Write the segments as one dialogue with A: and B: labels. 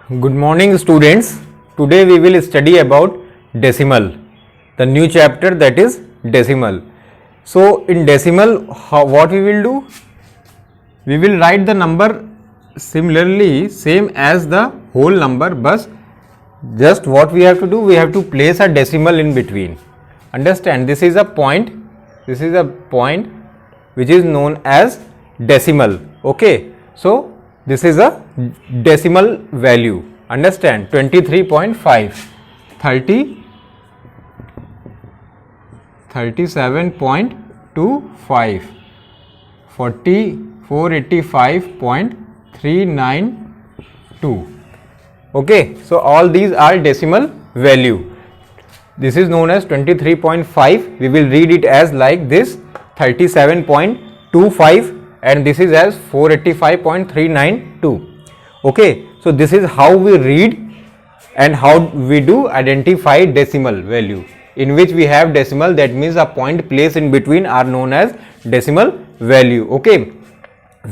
A: Good morning students. Today we will study about decimal, the new chapter that is decimal. So in decimal what we will do? We will write the number similarly same as the whole number, but just what we have to do, we have to place a decimal in between. Understand, this is a point which is known as decimal. Okay, so this is a decimal value. Understand, 23.5, 37.25, 485.392. Okay, so all these are decimal value. This is known as 23.5. We will read it as like this, 37.25, and this is as 485.392. Okay, so this is how we read and how we do identify decimal value, in which we have decimal, that means a point placed in between are known as decimal value. Okay,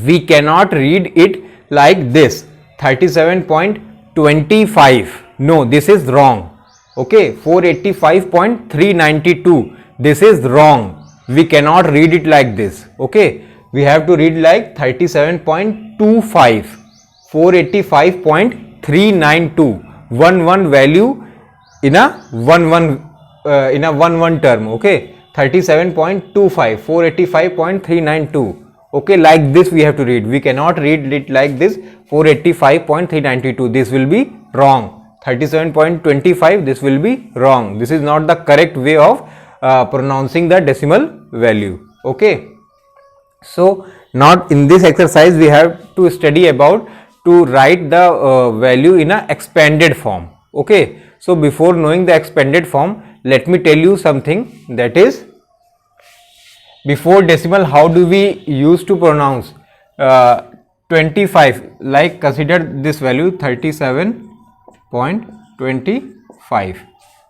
A: we cannot read it like this, 37.25. no, this is wrong. Okay, 485.392, this is wrong. We cannot read it like this. Okay, we have to read like 37.25, 485.392, 1 value in a 1 term. Okay, 37.25, 485.392. okay, like this we have to read. We cannot read it like this, 485.392, this will be wrong. 37.25, this will be wrong. This is not the correct way of pronouncing the decimal value. Okay, so not in this exercise we have to study about to write the value in a expanded form. Okay, so before knowing the expanded form, let me tell you something, that is, before decimal how do we use to pronounce 25? Like consider this value 37.25.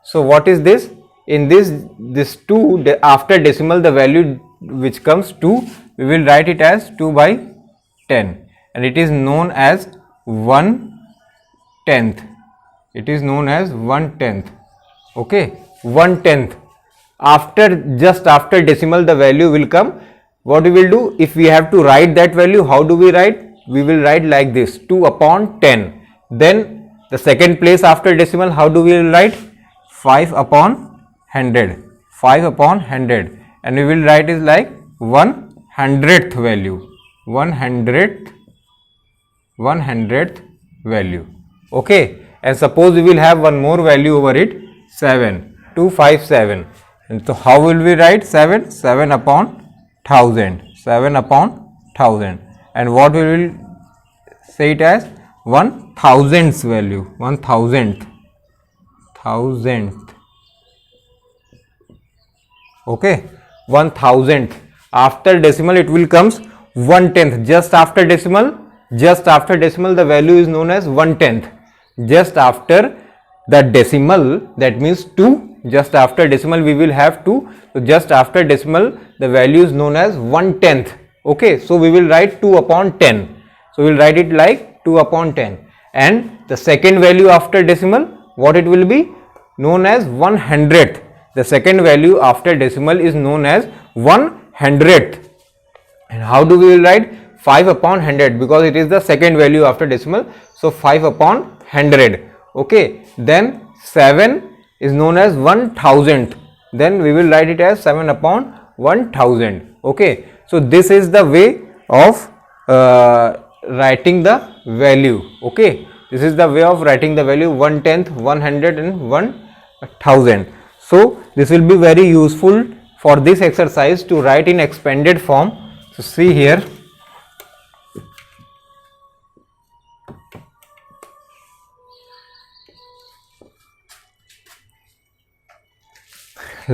A: so what is this? In this 2, after decimal the value which comes 2, we will write it as 2 by 10, and it is known as 1/10. It is known as 1/10. Okay, 1/10. Just after decimal the value will come. What we will do, if we have to write that value, how do we write? We will write like this, 2/10. Then the second place after decimal, how do we write? 5/100, 5/100, and we will write is like 1/100th value, 1/100th value. Okay, and suppose we will have one more value over it, 7,257, and so how will we write 7? 7/1000, 7/1000, and what we will say it as 1,000th value, 1,000th. Okay, 1,000th. After decimal it will comes 1/10. Just after decimal the value is known as 1/10. Just after the decimal, that means 2, just after decimal we will have 2, so just after decimal the value is known as 1/10. Okay, so we will write 2/10. So we will write it like 2/10, and the second value after decimal, what it will be? Known as 100th. The second value after decimal is known as 100th. And how do we will write? 5/100, because it is the second value after decimal, so 5/100. Okay, then 7 is known as 1,000th, then we will write it as 7/1000. Okay, so this is the way of writing the value. Okay, this is the way of writing the value, 1/10, 100 and 1,000. So this will be very useful for this exercise to write in expanded form. So see here,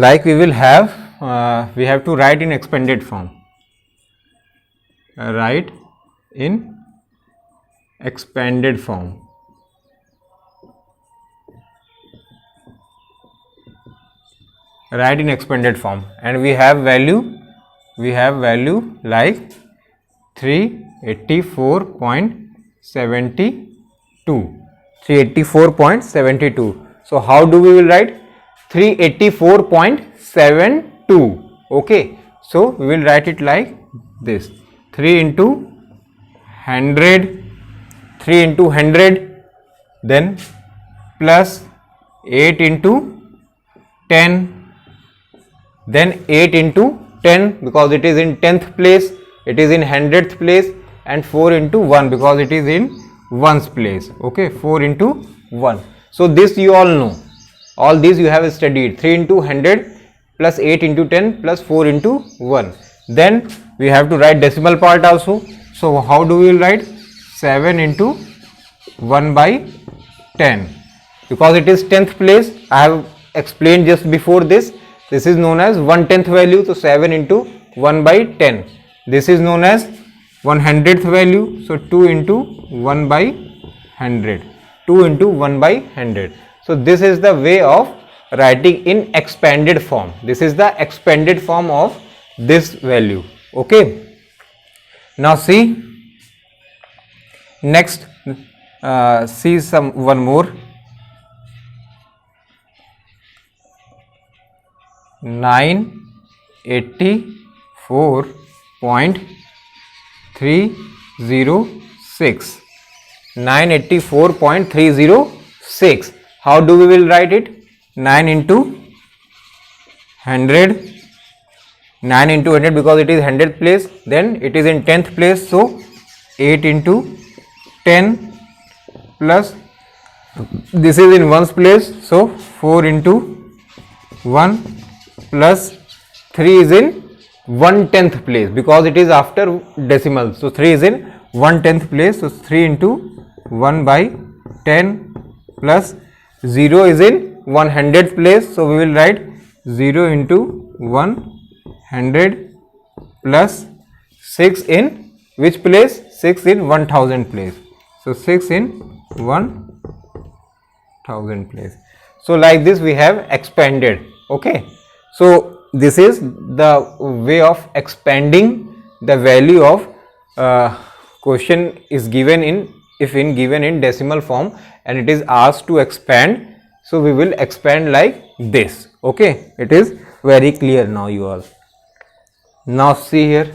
A: like we will have we have to write in expanded form. Write in expanded form. Write in expanded form, and we have value like 384.72. 384.72. So how do we will write? 384.72. Okay, so we will write it like this: 3 into 100, 3 into 100, then plus 8 into 10, then 8 into 10 because it is in 10th place, it is in 100th place, and 4 into 1 because it is in 1's place. Okay, 4 into 1. So this you all know, all these you have studied: 3 into 100 plus 8 into 10 plus 4 into 1. Then we have to write decimal part also. So how do we write? 7 into 1 by 10, because it is 10th place. I have explained just before this. This is known as 1/10th value. So 7 into 1 by 10. This is known as 100th value. So 2 into 1 by 100. 2 into 1 by 100. So this is the way of writing in expanded form. This is the expanded form of this value. Okay. Now see, next see one more. 984.306. 984.306. How do we will write it? 9 into 100. 9 into 100 because it is 100th place, then it is in 10th place. So 8 into 10 plus this is in 1's place. So 4 into 1 plus 3 is in 1/10th place because it is after decimal. So 3 is in 1/10th place. So 3 into 1 by 10 plus 0 is in 100th place. So we will write 0 into 100 plus 6 in which place? 6 in 1000 place. So 6 in 1000 place. So like this we have expanded. Okay. So this is the way of expanding the value of question is given in, if given in decimal form and it is asked to expand. So we will expand like this. Okay. It is very clear now you all. Now see here.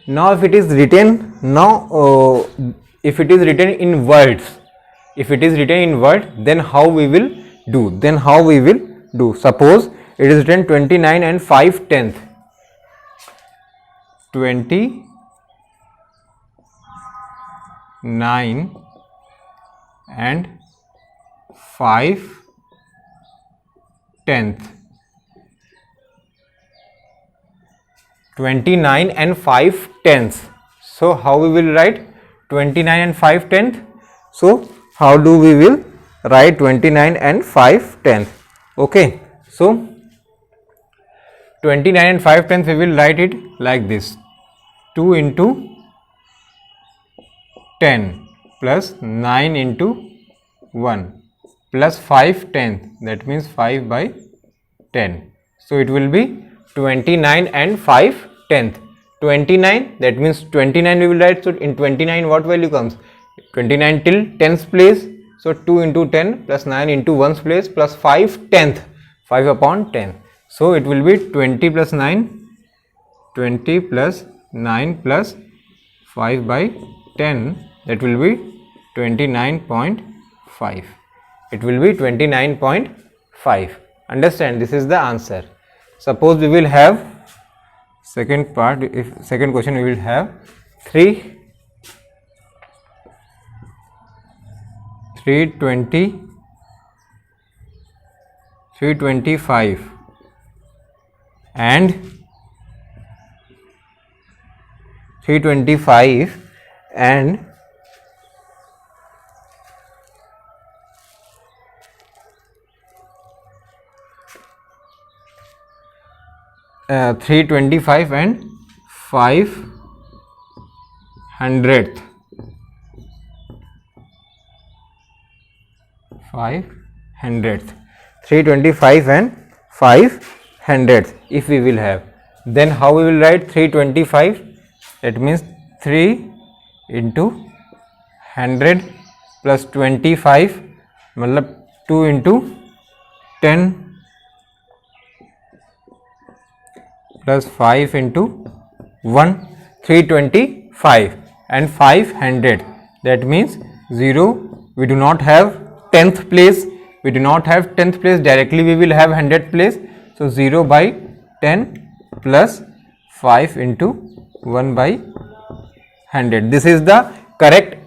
A: Now if it is written, if it is written in words, then how we will do? Suppose it is written 29 and 5/10. 29 and 5/10. 29 and 5/10. So how we will write 29 and 5/10? So how do we will write 29 and 5/10? Okay. So 29 and 5/10 we will write it like this: 2 into 10 plus 9 into 1 plus 5/10, that means 5 by 10. So it will be 29 and 5/10. 29, that means 29 we will write. So in 29 what value comes? 29 till 10th place. So 2 into 10 plus 9 into 1's place plus 5/10, 5 upon 10. So it will be 20 plus 9, 20 plus 9 plus 5 by 10, that will be 29.5. It will be 29.5. Understand? This is the answer. Suppose we will have second part, if second question we will have 325 and 325 and 325 and 500th. 5/100th. 325 and 5/100th if we will have. Then how we will write 325? That means 3 into 100 plus 25 मतलब 2 into 10 plus 5 into 1, 325 and 500. That means 0. We do not have 10th place. We do not have 10th place. Directly we will have 100th place. So 0 by 10 plus 5 into 1 by 100. This is the correct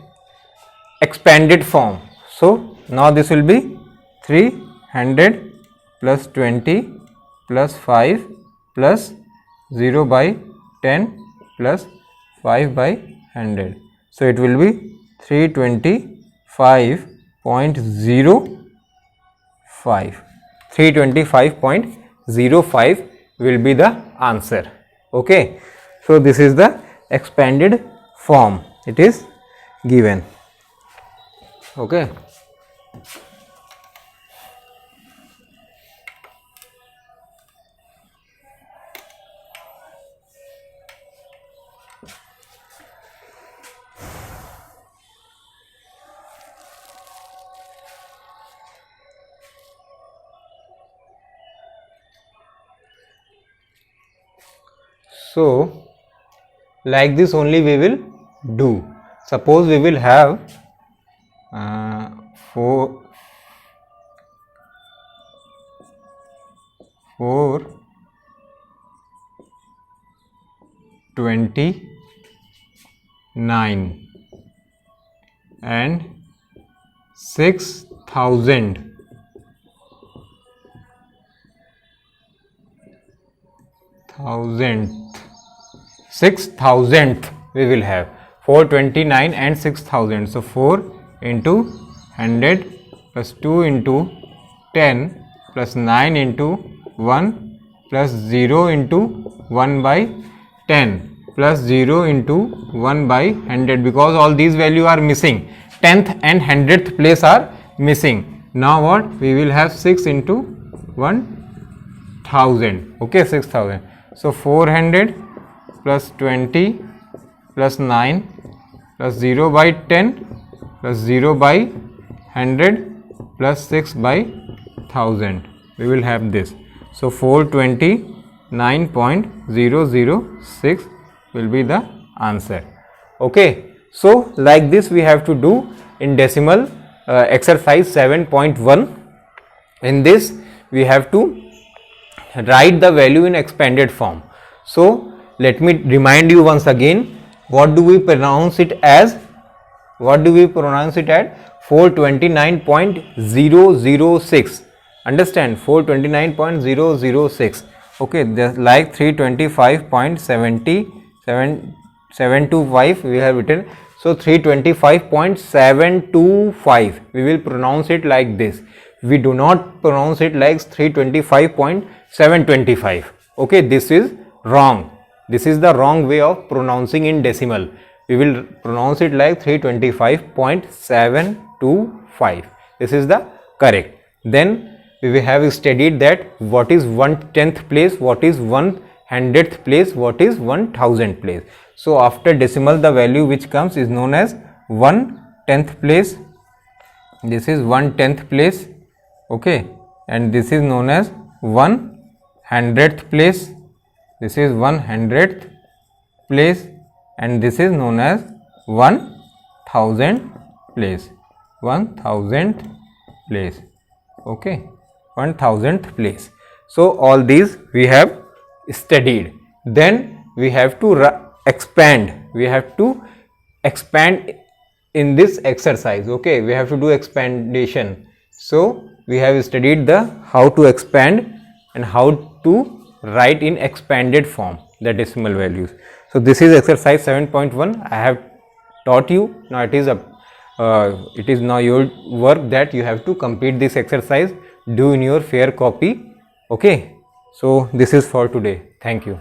A: expanded form. So now this will be 300 plus 20 plus 5 plus 0 by 10 plus 5 by 100. So it will be 325.05. 325.05 will be the answer. Okay. So this is the expanded form. It is given. Okay. So like this only we will do. Suppose we will have 429 and 6,000. 6,000th we will have 429 and 6,000. So 4 into 100 plus 2 into 10 plus 9 into 1 plus 0 into 1 by 10 plus 0 into 1 by 100, because all these values are missing. 10th and 100th place are missing. Now what? We will have 6 into 1,000. Okay, 6,000. So 400 plus 20 plus 9 plus 0 by 10 plus 0 by 100 plus 6 by 1000. We will have this. So 429.006 will be the answer. Okay. So like this we have to do in decimal exercise 7.1. In this we have to write the value in expanded form. So let me remind you once again, what do we pronounce it as? What do we pronounce it at? 429.006. Understand? 429.006. Okay, like 325.725 we have written. So 325.725 we will pronounce it like this. We do not pronounce it like 325.725. Okay, this is wrong. This is the wrong way of pronouncing in decimal. We will pronounce it like 325.725. This is the correct. Then we will have studied that what is 1/10th place, what is 1/100th place, what is 1,000th place. So after decimal the value which comes is known as 1/10th place. This is 1/10th place. Okay, and this is known as 1/100th place. This is 1/100th place, and this is known as 1,000th place. 1,000th place. Okay, 1,000th place. So all these we have studied. Then we have to expand. We have to expand in this exercise. Okay, we have to do expandation. So we have studied the how to expand and how to write in expanded form the decimal values. So this is exercise 7.1. I have taught you. Now it is now your work that you have to complete this exercise, do in your fair copy. Okay, so this is for today. Thank you.